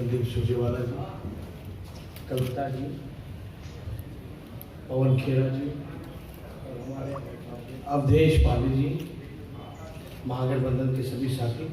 रणदीप सुरजेवाला जी, कविता जी, पवन खेरा जी और हमारे अवधेश पांडे जी, महागठबंधन के सभी साथी,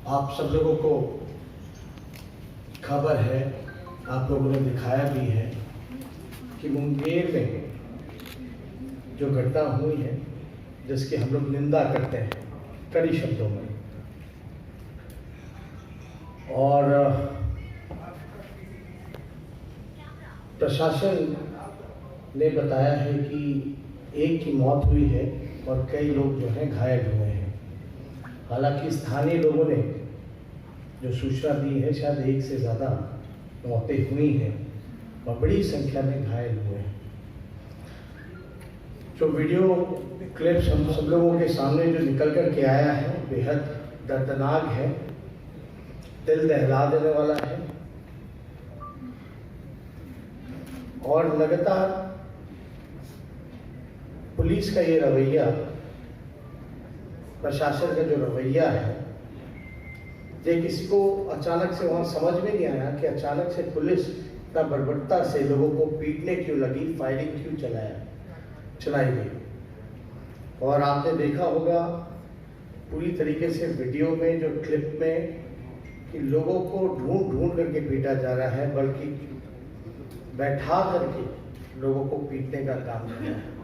आप सब लोगों को खबर है, आप लोगों ने दिखाया भी है कि मुंगेर में जो घटना हुई है, जिसकी हम लोग निंदा करते हैं कड़ी शब्दों में, और प्रशासन ने बताया है कि एक की मौत हुई है और कई लोग जो हैं घायल हुए हैं। हालांकि स्थानीय लोगों ने जो सूचना दी है, शायद एक से ज़्यादा मौतें हुई हैं और बड़ी संख्या में घायल हुए हैं। जो वीडियो क्लिप्स हम सब लोगों के सामने जो निकल कर के आया है, बेहद दर्दनाक है, दिल दहला देने वाला है और लगातार पुलिस का ये रवैया, प्रशासन का जो रवैया है, ये किसी को अचानक से वहाँ समझ में नहीं आया कि अचानक से पुलिस इतना बर्बरता से लोगों को पीटने क्यों लगी, फायरिंग क्यों चलाई गई। और आपने देखा होगा पूरी तरीके से वीडियो में, जो क्लिप में, कि लोगों को ढूंढ करके पीटा जा रहा है, बल्कि बैठा करके लोगों को पीटने का काम किया है।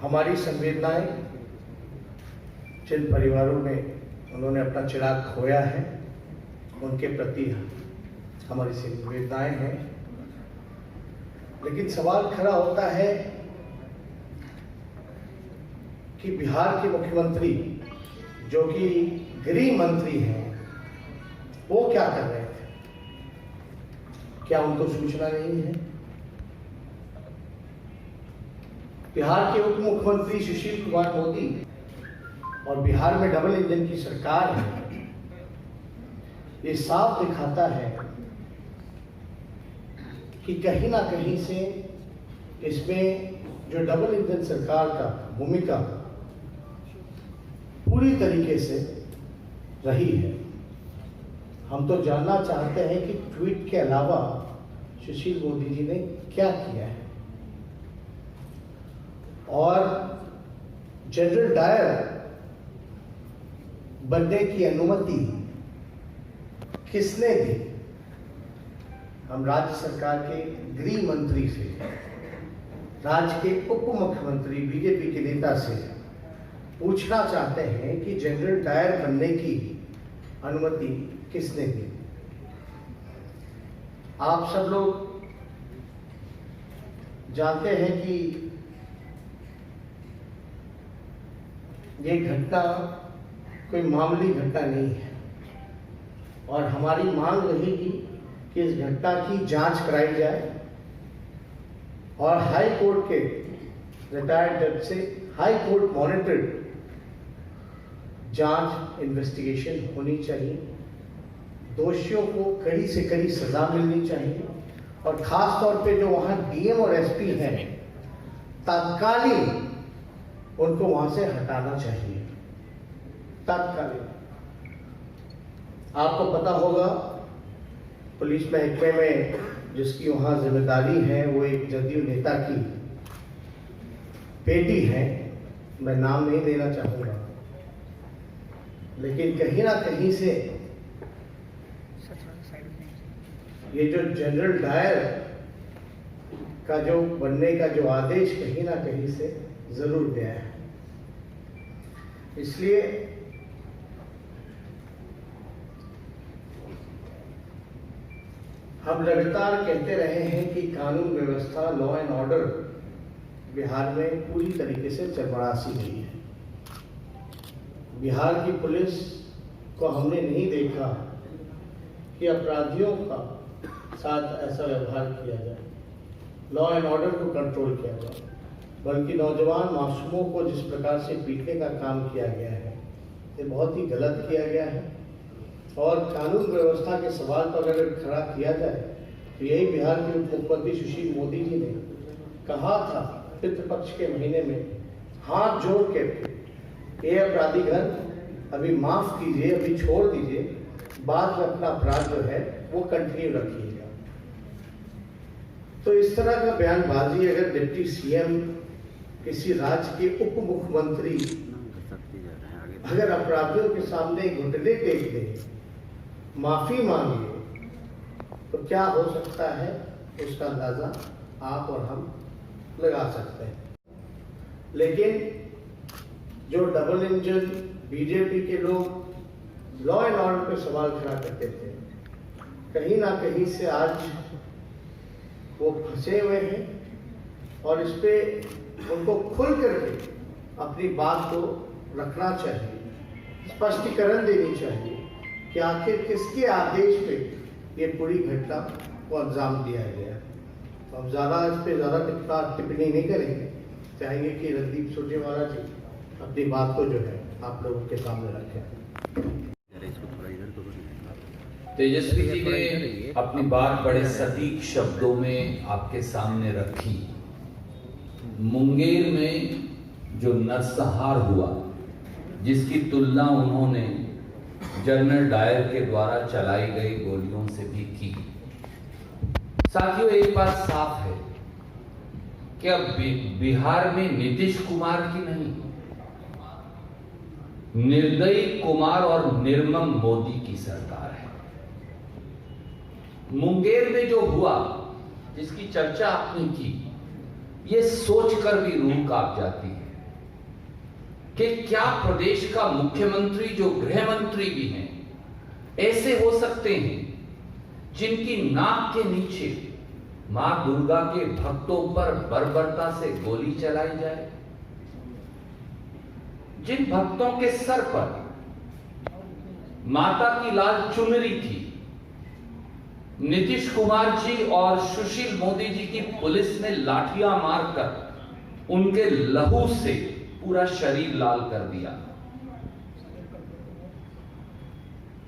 हमारी संवेदनाएं जिन परिवारों ने उन्होंने अपना चिराग खोया है, उनके प्रति हमारी संवेदनाएं हैं। लेकिन सवाल खड़ा होता है कि बिहार के मुख्यमंत्री, जो कि गृह मंत्री हैं, वो क्या कर रहे थे? क्या उनको सूचना नहीं है? बिहार के उप मुख्यमंत्री सुशील कुमार मोदी और बिहार में डबल इंजन की सरकार है, ये साफ दिखाता है कि कहीं ना कहीं से इसमें जो डबल इंजन सरकार का भूमिका पूरी तरीके से रही है। हम तो जानना चाहते हैं कि ट्वीट के अलावा सुशील मोदी जी ने क्या किया है, और जनरल डायर बनने की अनुमति किसने दी? हम राज्य सरकार के गृह मंत्री से, राज्य के उप मुख्यमंत्री बीजेपी के नेता से पूछना चाहते हैं कि जनरल डायर बनने की अनुमति किसने दी? आप सब लोग जानते हैं कि ये घटना कोई मामूली घटना नहीं है, और हमारी मांग रहेगी कि इस घटना की जांच कराई जाए और हाई कोर्ट के रिटायर्ड जज से हाई कोर्ट मॉनिटर्ड जांच, इन्वेस्टिगेशन होनी चाहिए। दोषियों को कड़ी से कड़ी सजा मिलनी चाहिए, और खास तौर पे जो वहां डीएम और एसपी हैं, तत्कालीन उनको वहां से हटाना चाहिए, तत्कालीन। आपको पता होगा पुलिस महकमे में जिसकी वहां जिम्मेदारी है, वो एक जदयू नेता की बेटी है, मैं नाम नहीं लेना चाहूंगा, लेकिन कहीं ना कहीं से ये जो जनरल डायर का जो बनने का जो आदेश कहीं ना कहीं से जरूर गया है। इसलिए हम लगातार कहते रहे हैं कि कानून व्यवस्था, लॉ एंड ऑर्डर बिहार में पूरी तरीके से चरमरासी गई है। बिहार की पुलिस को हमने नहीं देखा कि अपराधियों का साथ ऐसा व्यवहार किया जाए, लॉ एंड ऑर्डर को कंट्रोल किया जाए, बल्कि नौजवान मासूमों को जिस प्रकार से पीटने का काम किया गया है, ये बहुत ही गलत किया गया है। और कानून व्यवस्था के सवाल पर अगर खड़ा किया जाए तो यही बिहार के उप मुख्यमंत्री सुशील मोदी जी ने कहा था पितृपक्ष के महीने में, हाथ जोड़ के, ये अपराधीगण अभी माफ कीजिए, अभी छोड़ दीजिए, बाद में अपना अपराध जो है वो कंटिन्यू रखिएगा। तो इस तरह का बयानबाजी अगर डिप्टी सीएम किसी राज्य के उप मुख्यमंत्री अगर अपराधियों के सामने घुटने टेक दे, माफी मांगे, तो क्या हो सकता है उसका अंदाजा आप और हम लगा सकते हैं। लेकिन जो डबल इंजन बीजेपी के लोग लॉ एंड ऑर्डर पे सवाल खड़ा करते थे, कहीं ना कहीं से आज वो फंसे हुए हैं और इस पे उनको खुल करके अपनी बात को रखना चाहिए, स्पष्टीकरण देनी चाहिए कि आखिर किसके आदेश पे ये पूरी घटना को अंजाम दिया गया है। तो हम ज़्यादा इस पे ज़्यादा टिप्पणी नहीं करेंगे, चाहेंगे कि रणदीप सुरजेवाला जी अपनी बात को जो है आप लोगों के सामने रखें। तेजस्वी जी ने अपनी बात बड़े सटीक शब्दों में आपके सामने रखी। मुंगेर में जो नरसंहार हुआ, जिसकी तुलना उन्होंने जनरल डायर के द्वारा चलाई गई गोलियों से भी की। साथियों, एक बात साफ है कि अब बिहार में नीतीश कुमार की नहीं, निर्दयी कुमार और निर्मम मोदी की सरकार है। मुंगेर में जो हुआ, जिसकी चर्चा आपने की, ये सोचकर भी रूह कांप जाती है कि क्या प्रदेश का मुख्यमंत्री, जो गृह मंत्री भी हैं, ऐसे हो सकते हैं जिनकी नाक के नीचे मां दुर्गा के भक्तों पर बर्बरता से गोली चलाई जाए, जिन भक्तों के सर पर माता की लाल चुनरी थी, नीतीश कुमार जी और सुशील मोदी जी की पुलिस ने लाठियां मारकर उनके लहू से पूरा शरीर लाल कर दिया।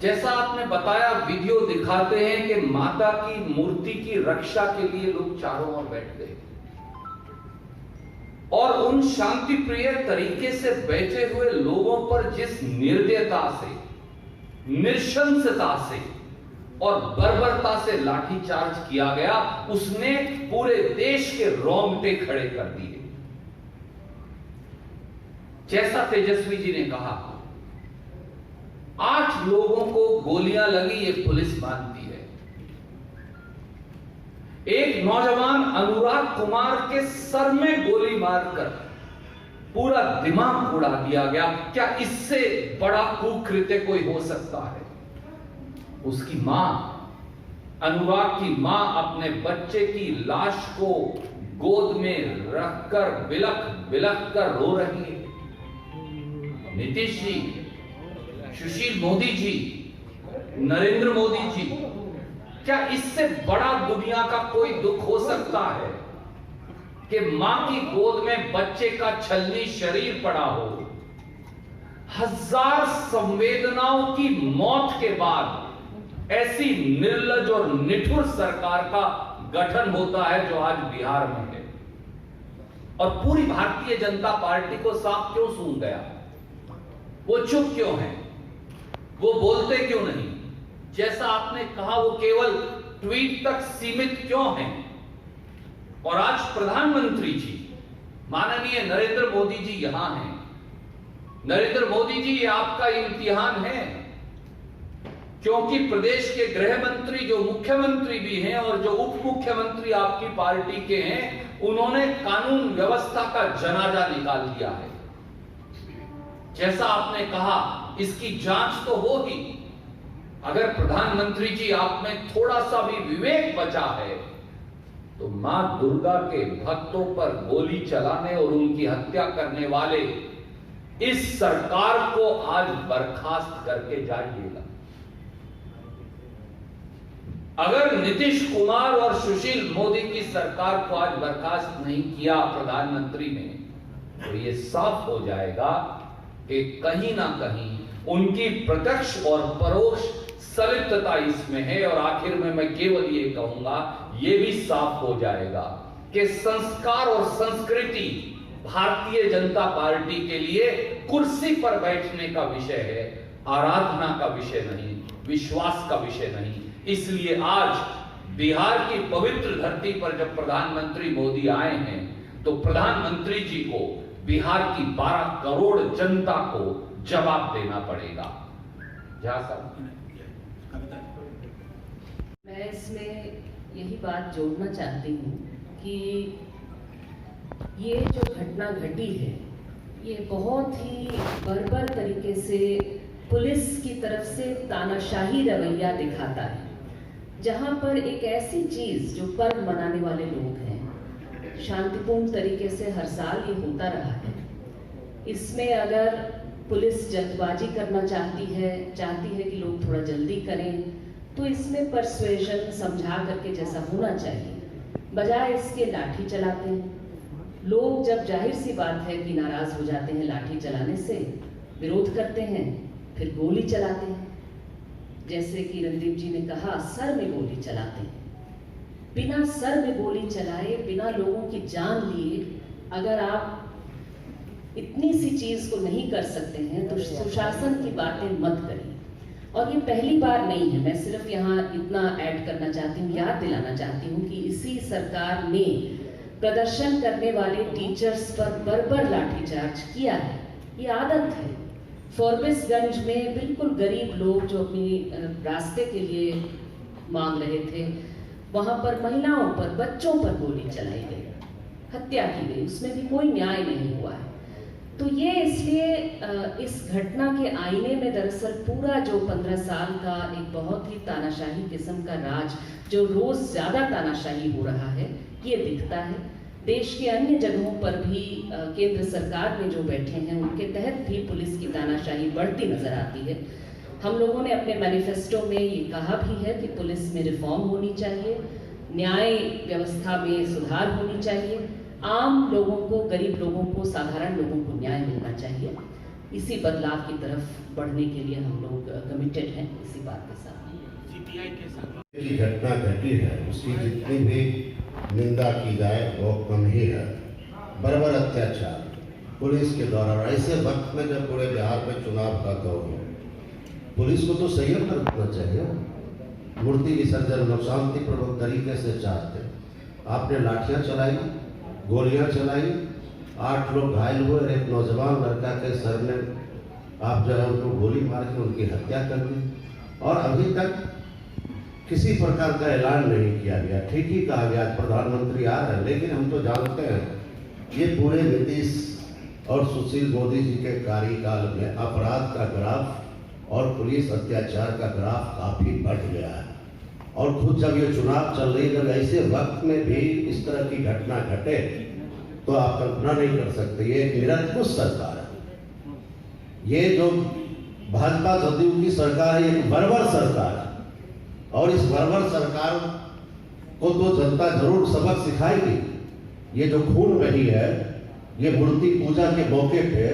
जैसा आपने बताया, वीडियो दिखाते हैं कि माता की मूर्ति की रक्षा के लिए लोग चारों ओर बैठ गए और उन शांति प्रिय तरीके से बैठे हुए लोगों पर जिस निर्दयता से, नृशंसता से और बर्बरता से लाठीचार्ज किया गया, उसने पूरे देश के रोंगटे खड़े कर दिए। जैसा तेजस्वी जी ने कहा, 8 लोगों को गोलियां लगी, ये पुलिस मानती है। एक नौजवान अनुराग कुमार के सर में गोली मारकर पूरा दिमाग उड़ा दिया गया। क्या इससे बड़ा कुकृत्य कोई हो सकता है? उसकी मां, अनुराग की मां, अपने बच्चे की लाश को गोद में रखकर बिलख बिलख कर रो रही है। नीतीश जी, सुशील मोदी जी, नरेंद्र मोदी जी, क्या इससे बड़ा दुनिया का कोई दुख हो सकता है कि मां की गोद में बच्चे का छलनी शरीर पड़ा हो? 1000 संवेदनाओं की मौत के बाद ऐसी निर्लज और निठुर सरकार का गठन होता है जो आज बिहार में है। और पूरी भारतीय जनता पार्टी को सांप क्यों सूंघ गया? वो चुप क्यों है? वो बोलते क्यों नहीं? जैसा आपने कहा, वो केवल ट्वीट तक सीमित क्यों हैं? और आज प्रधानमंत्री जी, माननीय नरेंद्र मोदी जी यहां हैं। नरेंद्र मोदी जी, ये आपका इम्तिहान है, क्योंकि प्रदेश के गृह मंत्री, जो मुख्यमंत्री भी हैं और जो उप मुख्यमंत्री आपकी पार्टी के हैं, उन्होंने कानून व्यवस्था का जनाजा निकाल दिया है। जैसा आपने कहा, इसकी जांच तो होगी। अगर प्रधानमंत्री जी आप में थोड़ा सा भी विवेक बचा है तो मां दुर्गा के भक्तों पर गोली चलाने और उनकी हत्या करने वाले इस सरकार को आज बर्खास्त करके जाइएगा। अगर नीतीश कुमार और सुशील मोदी की सरकार को आज बर्खास्त नहीं किया प्रधानमंत्री ने, तो यह साफ हो जाएगा कि कहीं ना कहीं उनकी प्रत्यक्ष और परोक्ष संलिप्तता इसमें है। और आखिर में मैं केवल ये कहूंगा, ये भी साफ हो जाएगा कि संस्कार और संस्कृति भारतीय जनता पार्टी के लिए कुर्सी पर बैठने का विषय है। आराधना का विषय नहीं, विश्वास का विषय नहीं। इसलिए आज बिहार की पवित्र धरती पर जब प्रधानमंत्री मोदी आए हैं तो प्रधानमंत्री जी को बिहार की 12 करोड़ जनता को जवाब देना पड़ेगा। जहाँ साहब, मैं इसमें यही बात जोड़ना चाहती हूँ कि ये जो घटना घटी है ये बहुत ही बर्बर तरीके से पुलिस की तरफ से तानाशाही रवैया दिखाता है, जहाँ पर एक ऐसी चीज़ जो पर्व मनाने वाले लोग हैं, शांतिपूर्ण तरीके से हर साल ये होता रहा है, इसमें अगर पुलिस जल्दबाजी करना चाहती है कि लोग थोड़ा जल्दी करें, तो इसमें परसुएशन समझा करके जैसा होना चाहिए, बजाय इसके लाठी चलाते हैं। लोग जब जाहिर सी बात है कि नाराज हो जाते हैं लाठी चलाने से, विरोध करते हैं, फिर गोली चलाते हैं। जैसे कि रणदीप जी ने कहा, सर में गोली चलाते हैं। बिना सर में गोली चलाए, बिना लोगों की जान लिए अगर आप इतनी सी चीज को नहीं कर सकते हैं तो सुशासन की बातें मत करिए। और ये पहली बार नहीं है, मैं सिर्फ यहाँ इतना ऐड करना चाहती हूँ, याद दिलाना चाहती हूँ कि इसी सरकार ने प्रदर्शन करने वाले टीचर्स पर बर्बर लाठीचार्ज किया है। ये आदत है। फॉरबिसगंज में बिल्कुल गरीब लोग जो अपनी रास्ते के लिए मांग रहे थे, वहाँ पर महिलाओं पर, बच्चों पर गोली चलाई गई, हत्या की गई, उसमें भी कोई न्याय नहीं हुआ है। तो ये इसलिए इस घटना के आईने में दरअसल पूरा जो 15 साल का एक बहुत ही तानाशाही किस्म का राज, जो रोज ज़्यादा तानाशाही हो रहा है, ये दिखता है। देश के अन्य जगहों पर भी केंद्र सरकार में जो बैठे हैं उनके तहत भी पुलिस की तानाशाही बढ़ती नजर आती है। हम लोगों ने अपने मैनिफेस्टो में ये कहा भी है कि पुलिस में रिफॉर्म होनी चाहिए, न्याय व्यवस्था में सुधार होनी चाहिए, आम लोगों को, गरीब लोगों को, साधारण लोगों को न्याय मिलना चाहिए। इसी बदलाव की तरफ बढ़ने के लिए हम लोग कमिटेड हैं इसी बात के साथ। सीपीआई के साथ ये घटना घटी है उसकी जितनी भी निंदा की जाए वो कम ही है। बर्बर अत्याचार पुलिस के द्वारा, ऐसे वक्त में जब पूरे बिहार में चुनाव का दौर हो, पुलिस को तो संयम रखना चाहिए। मूर्ति विसर्जन लोग शांतिपूर्वक तरीके से चाहते, आपने लाठियां चलाई, गोलियां चलाई, 8 लोग घायल हुए और एक नौजवान लड़का के सर में आप जो है उनको गोली मार के उनकी हत्या कर दी, और अभी तक किसी प्रकार का ऐलान नहीं किया गया। ठीक ही कहा गया प्रधानमंत्री आ रहे हैं, लेकिन हम तो जानते हैं ये पूरे नीतीश और सुशील मोदी जी के कार्यकाल में अपराध का ग्राफ और पुलिस अत्याचार का ग्राफ काफी बढ़ गया है। और खुद जब ये चुनाव चल रही, जब ऐसे वक्त में भी इस तरह की घटना घटे तो आप कल्पना नहीं कर सकते। ये एक निरंकुश सरकार है, ये जो भाजपा जदयू की सरकार है, एक बर्बर सरकार है, और इस बर्बर सरकार को तो जनता जरूर सबक सिखाएगी। ये जो खून बही है, ये मूर्ति पूजा के मौके पे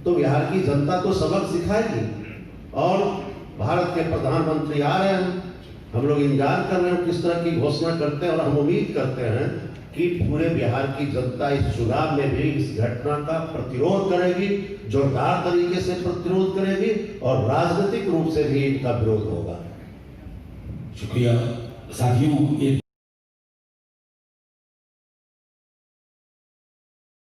तो बिहार की जनता तो सबक सिखाएगी। और भारत के प्रधानमंत्री आ रहे हैं, हम लोग इंतजार कर रहे हैं किस तरह की घोषणा करते हैं, और हम उम्मीद करते हैं कि पूरे बिहार की जनता इस चुनाव में भी इस घटना का प्रतिरोध करेगी, जोरदार तरीके से प्रतिरोध करेगी, और राजनीतिक रूप से भी इनका विरोध होगा। शुक्रिया साथियों।